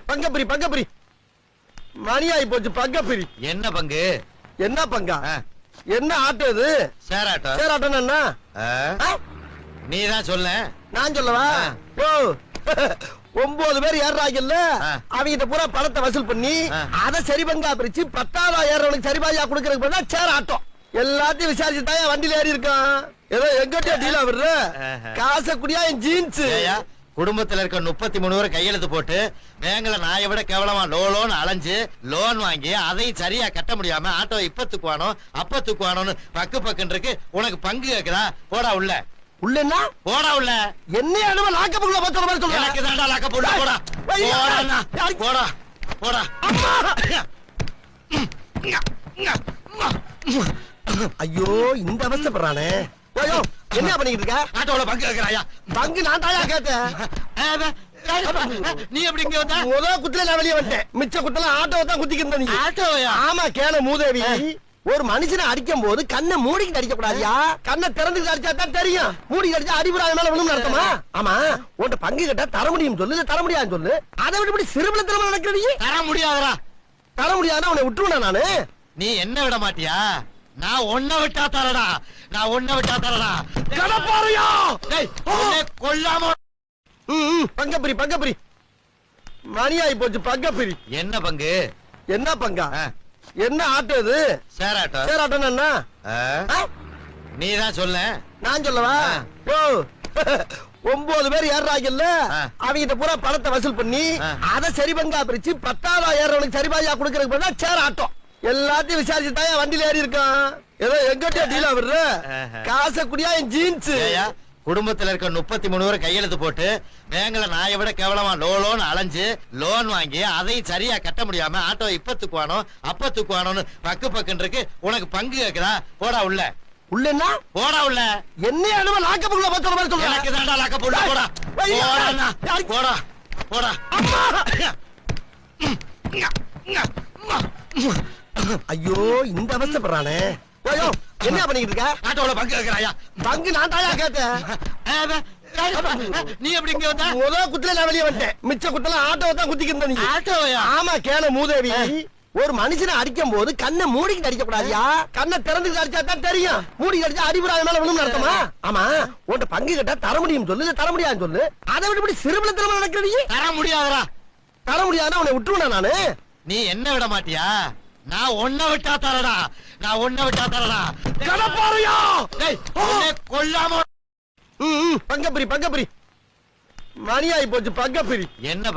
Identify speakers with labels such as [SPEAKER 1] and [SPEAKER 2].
[SPEAKER 1] பங்கப்பிரி பங்கப்பிரி மணியாயி போச்சு. பங்கப்பிரி
[SPEAKER 2] என்ன பங்கு?
[SPEAKER 1] என்ன பங்கா? என்ன ஆட்டோ இது?
[SPEAKER 2] சேராட்டோ.
[SPEAKER 1] சேராட்டோன்னு என்ன?
[SPEAKER 2] நீ தான் சொல்ல.
[SPEAKER 1] நான் சொல்லவா? ஓ 9 பேர் ஏறாங்கல்ல, அவங்க பூரா பணத்தை வசூல் பண்ணி அதை சரி பங்கா பிரிச்சு 10,000 ஏறவனுக்கு சரி பாதியா கொடுக்கறதுக்கு பதிலா சேர் ஆட்டோ. எல்லாத்தையும் விசாரிச்சுட்டா வண்டியில ஏறி இருக்கான். ஏதோ எங்கிட்ட டீலா வருது காசை குடியா என் ஜீன்ஸ்.
[SPEAKER 2] குடும்பத்துல இருக்க 33 பேர் கையெழுத்து போட்டு பேங்க்ல நாயை விட கேவலமா லோன் அலைஞ்சு லோன் வாங்கி அதையும் சரியா கட்ட முடியாம ஆட்டோ இப்ப தூக்குவானோ அப்ப தூக்குவானோன்னு பக்குன்னு இருக்கு. உனக்கு பங்கு கேக்குதா? போடா உள்ள.
[SPEAKER 1] உள்ளன்னா
[SPEAKER 2] போடா உள்ள.
[SPEAKER 1] என்ன அனுபவம் லாக்கப்புக்குள்ள பத்தற மாதிரி சொல்ற.
[SPEAKER 2] எனக்கு தான்டா லாக்கப் போடா. போடா போடா போடா.
[SPEAKER 1] ஐயோ இந்த அவஸ்தைப்படுறானே. ஐயோ என்ன பண்ணிட்டு இருக்க?
[SPEAKER 2] ஆட்டோல பங்கு கேக்குறாயா?
[SPEAKER 1] பங்கு நான் தாயா கேட்டேன்.
[SPEAKER 2] நீ எப்படி இங்க வந்த?
[SPEAKER 1] முதல் குத்துல நான் வெளியே வந்துட்டேன். மிச்ச குத்தல ஆட்டோவை தான் குத்திக்கிட்டு நீ.
[SPEAKER 2] ஆட்டோயா?
[SPEAKER 1] ஆமா கேன மூதேவி. ஒரு மனுஷனை அடிக்கும் போது கண்ணை மூடிக்கிட்டு அடிக்க கூடாதியா? கண்ணை திறந்துட்டு அடிச்சா தான் தெரியும். மூடி அடிச்சா அடிபடாத மேல விழும் அர்த்தமா? ஆமா உன்கிட்ட பங்கு கேட்டா தர முடியும் சொல்லு, தர முடியாதுன்னு சொல்லு. அதை விட்டு இப்படி சிறுபலத்தனமா நடக்கிறீ.
[SPEAKER 2] தர முடியாதரா?
[SPEAKER 1] தர முடியாதுன்னா உன்னை விட்டுருவேன் நானு.
[SPEAKER 2] நீ என்ன விட மாட்டியா? நான் ஒன்ன விட்டா தரடா. நான் ஒன்ன விட்டா தரடா.
[SPEAKER 1] கடப்பாறையா
[SPEAKER 2] கொல்லாம.
[SPEAKER 1] பங்கப்பிரி பங்கப்பிரி மணியாயி போச்சு. பங்கப்பிரி
[SPEAKER 2] என்ன பங்கு?
[SPEAKER 1] என்ன பங்கா? என்ன ஆட்டோ இது?
[SPEAKER 2] சேராட்டோ.
[SPEAKER 1] சேராட்டோன்னு என்ன?
[SPEAKER 2] நீ தான் சொல்ல.
[SPEAKER 1] நான் சொல்லவா? ஓ 9 பேர் ஏறாங்கல்ல, அவங்க பூரா பணத்தை வசூல் பண்ணி அதை சரி பங்கா பிரிச்சு 10,000 ஏறவனுக்கு சரி பாதியா கொடுக்கறதுக்கு பதிலா சேர் ஆட்டோ. எல்லாத்தையும் விசாரிச்சுட்டா வண்டியில ஏறி இருக்கான். ஏதோ எங்கிட்ட டீலா வருது காசை குடியா என் ஜீன்ஸ்.
[SPEAKER 2] குடும்பத்துல இருக்க 33 பேர் கையெழுத்து போட்டு பேங்க்ல நாயை விட கேவலமா லோன் அலைஞ்சு லோன் வாங்கி அதையும் சரியா கட்ட முடியாம ஆட்டோ இப்ப தூக்குவானோ அப்ப தூக்குவானோன்னு பக்குன்னு இருக்கு. உனக்கு பங்கு கேக்குதா? போடா உள்ள.
[SPEAKER 1] உள்ளன்னா?
[SPEAKER 2] போடா உள்ள.
[SPEAKER 1] என்ன அனுபவம் லாக்கப்புக்குள்ள பத்தற மாதிரி சொல்ற.
[SPEAKER 2] எனக்கு தான்டா லாக்கப் போடா. போடா போடா போடா.
[SPEAKER 1] ஐயோ இந்த அவஸ்தைப்படுறானே. ஐயோ என்ன பண்ணிட்டு இருக்க?
[SPEAKER 2] ஆட்டோல பங்கு கேக்குறாயா?
[SPEAKER 1] பங்கு நான் தாயா கேட்டேன்.
[SPEAKER 2] நீ எப்படி இங்க வந்த?
[SPEAKER 1] முதல் குத்துல நான் வெளியே வந்துட்டேன். மிச்ச குத்தல ஆட்டோவை தான் குத்திக்கிட்டு நீ.
[SPEAKER 2] ஆட்டோயா?
[SPEAKER 1] ஆமா கேன மூதேவி. ஒரு மனுஷனை அடிக்கும் போது கண்ணை மூடிக்கிட்டு அடிக்க கூடாதியா? கண்ணை திறந்துட்டு அடிச்சா தான் தெரியும். மூடி அடிச்சா அடிபடாத மேல விழும் அர்த்தமா? ஆமா உன்கிட்ட பங்கு கேட்டா தர முடியும் சொல்லு, தர முடியாதுன்னு சொல்லு. அதை விட்டு இப்படி சிறுபலத்தனமா நடக்கிறீ.
[SPEAKER 2] தர முடியாதரா?
[SPEAKER 1] தர முடியாதுன்னா உன்னை விட்டுருவேன் நானு.
[SPEAKER 2] நீ என்ன விட மாட்டியா? நான் ஒன்ன விட்டா தரடா. நான் ஒன்ன விட்டா தரடா.
[SPEAKER 1] கடப்பாறையா
[SPEAKER 2] கொல்லாம.
[SPEAKER 1] பங்கப்பிரி பங்கப்பிரி மணியாயி போச்சு. பங்கப்பிரி
[SPEAKER 2] என்ன